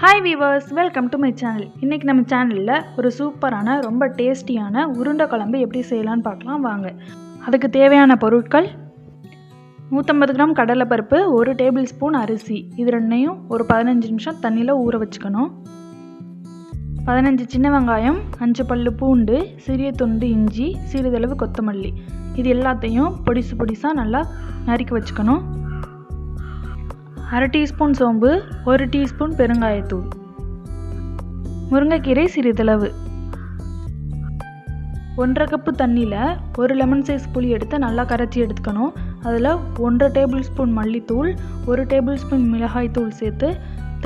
Hi viewers, welcome to my channel. இன்றைக்கி நம்ம சேனலில் ஒரு சூப்பரான ரொம்ப டேஸ்டியான உருண்டை குழம்பு எப்படி செய்யலான்னு பார்க்கலாம் வாங்க. அதுக்கு தேவையான பொருட்கள்: 150 கிராம் கடலைப்பருப்பு, 1 டேபிள் ஸ்பூன் அரிசி. இது ரெண்டையும் ஒரு 15 நிமிஷம் தண்ணியில் ஊற வச்சுக்கணும். 15 சின்ன வெங்காயம், 5 பல்லு பூண்டு, சிறிய துண்டு இஞ்சி, சிறிதளவு கொத்தமல்லி. இது எல்லாத்தையும் பொடிசாக நல்லா நறுக்கி வச்சுக்கணும். 1/2 டீஸ்பூன் சோம்பு, 1 டீஸ்பூன் பெருங்காயத்தூள், முருங்கைக்கீரை சிறிதளவு, 1/2 கப்பு தண்ணியில் 1 லெமன் சைஸ் புளி எடுத்து நல்லா கரைச்சி எடுத்துக்கணும். அதில் 1 டேபிள் ஸ்பூன் மல்லித்தூள், 1 டேபிள் ஸ்பூன் மிளகாய் தூள் சேர்த்து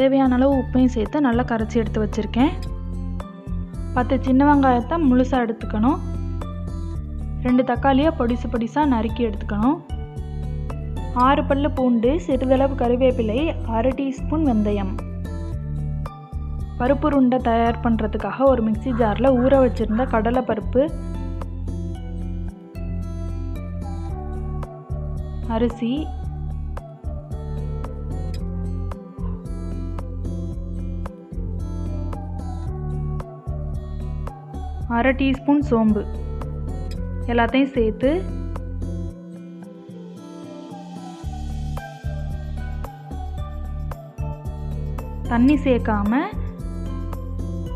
தேவையான அளவு உப்பையும் சேர்த்து நல்லா கரைச்சி எடுத்து வச்சுருக்கேன். 10 சின்ன வெங்காயத்தை முழுசாக எடுத்துக்கணும். 2 தக்காளியை பொடிசாக நறுக்கி எடுத்துக்கணும். 6 பல்லு பூண்டு, சிறிதளவு கறிவேப்பிலை, 1/2 டீஸ்பூன் வெந்தயம். பருப்பு உருண்டை தயார் பண்ணுறதுக்காக ஒரு மிக்ஸி ஜாரில் ஊற வச்சுருந்த கடலைப்பருப்பு, அரிசி, அரை டீஸ்பூன் சோம்பு எல்லாத்தையும் சேர்த்து தண்ணி சேர்க்காம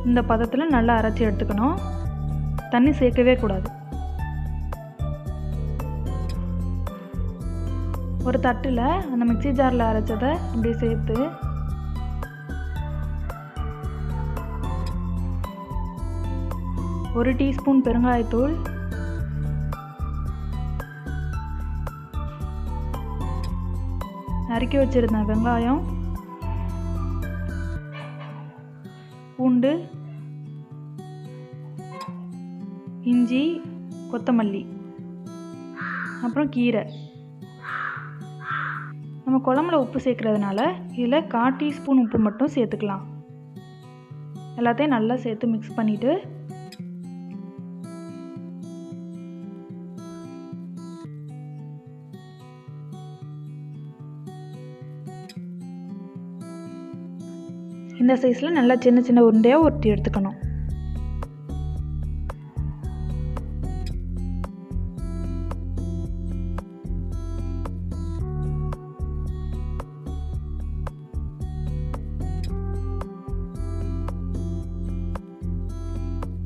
இந்த பதத்தில் நல்லா அரைச்சி எடுத்துக்கணும். தண்ணி சேர்க்கவே கூடாது. ஒரு தட்டில் அந்த மிக்ஸி ஜாரில் அரைச்சதை அப்படி சேர்த்து ஒரு டீஸ்பூன் பெருங்காயத்தூள், நறுக்கி வச்சிருந்த வெங்காயம், பூண்டு, இஞ்சி, கொத்தமல்லி, அப்புறம் கீரை. நம்ம குழம்புல உப்பு சேர்க்கறதுனால இதில் 1/4 டீஸ்பூன் உப்பு மட்டும் சேர்த்துக்கலாம். எல்லாத்தையும் நல்லா சேர்த்து மிக்ஸ் பண்ணிவிட்டு இந்த சைஸில் நல்லா சின்ன உருண்டையாக உருட்டி எடுத்துக்கணும்.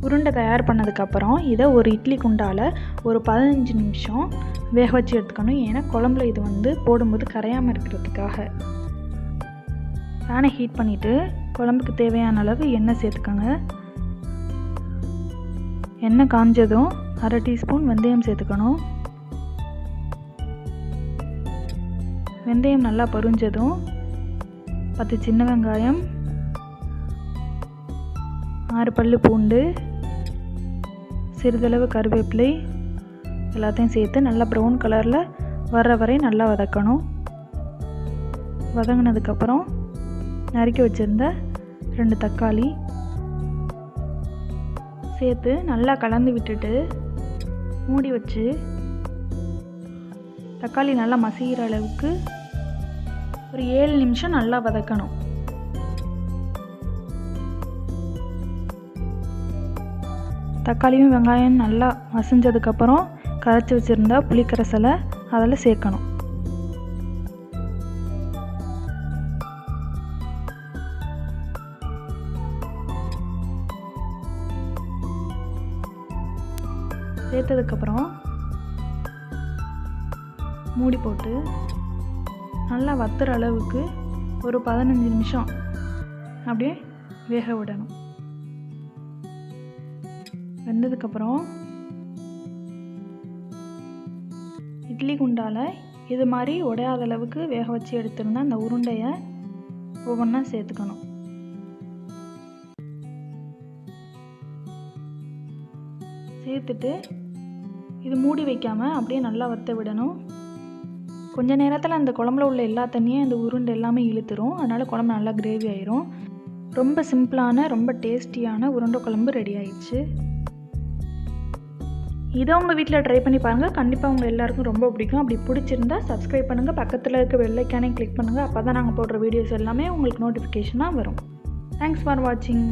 உருண்டை தயார் பண்ணதுக்கப்புறம் இதை ஒரு இட்லி குண்டால் ஒரு 15 நிமிஷம் வேக வச்சு எடுத்துக்கணும். ஏன்னா குழம்புல இது போடும்போது கரையாமல் இருக்கிறதுக்காக. பேனை ஹீட் பண்ணிவிட்டு குழம்புக்கு தேவையான அளவு எண்ணெய் சேர்த்துக்கோங்க. எண்ணெய் காஞ்சதும் 1/2 டீஸ்பூன் வெந்தயம் சேர்த்துக்கணும். வெந்தயம் நல்லா பொரிஞ்சதும் 10 சின்ன வெங்காயம், 6 பல்லு பூண்டு, சிறிதளவு கறிவேப்பிலை எல்லாத்தையும் சேர்த்து நல்லா ப்ரௌன் கலரில் வர்ற வரை நல்லா வதக்கணும். வதங்கினதுக்கப்புறம் நறுக்கி வச்சுருந்த 2 தக்காளி சேர்த்து நல்லா கலந்து விட்டுட்டு மூடி வச்சு தக்காளி நல்லா மசிகிற அளவுக்கு ஒரு 7 நிமிஷம் நல்லா வதக்கணும். தக்காளியும் வெங்காயம் நல்லா மசிஞ்சதுக்கப்புறம் கரைச்சி வச்சுருந்தா புளிக்கரைசலை அதில் சேர்க்கணும். சேர்த்ததுக்கப்புறம் மூடி போட்டு நல்லா வத்துற அளவுக்கு ஒரு 15 நிமிஷம் அப்படியே வேக விடணும். வெந்ததுக்கப்புறம் இட்லி குண்டால் இது மாதிரி உடையாத அளவுக்கு வேக வச்சு எடுத்துருந்தா அந்த உருண்டையை ஒவ்வொன்றா சேர்த்துக்கணும். சேர்த்துட்டு இது மூடி வைக்காமல் அப்படியே நல்லா வத்த விடணும். கொஞ்ச நேரத்தில் அந்த குழம்புல உள்ள எல்லா தண்ணியும் அந்த உருண்டை எல்லாமே இழுத்துரும். அதனால் குழம்பு நல்லா கிரேவி ஆயிரும். ரொம்ப சிம்பிளான ரொம்ப டேஸ்டியான உருண்டை குழம்பு ரெடி ஆயிடுச்சு. இதை உங்கள் வீட்டில் ட்ரை பண்ணி பாருங்கள். கண்டிப்பாக உங்கள் எல்லாருக்கும் ரொம்ப பிடிக்கும். அப்படி பிடிச்சிருந்தா சப்ஸ்கிரைப் பண்ணுங்கள், பக்கத்தில் இருக்க பெல் ஐக்கானை கிளிக் பண்ணுங்கள். அப்போ தான் நாங்கள் போடுற வீடியோஸ் எல்லாமே உங்களுக்கு நோட்டிஃபிகேஷனாக வரும். தேங்க்ஸ் ஃபார் வாட்சிங்.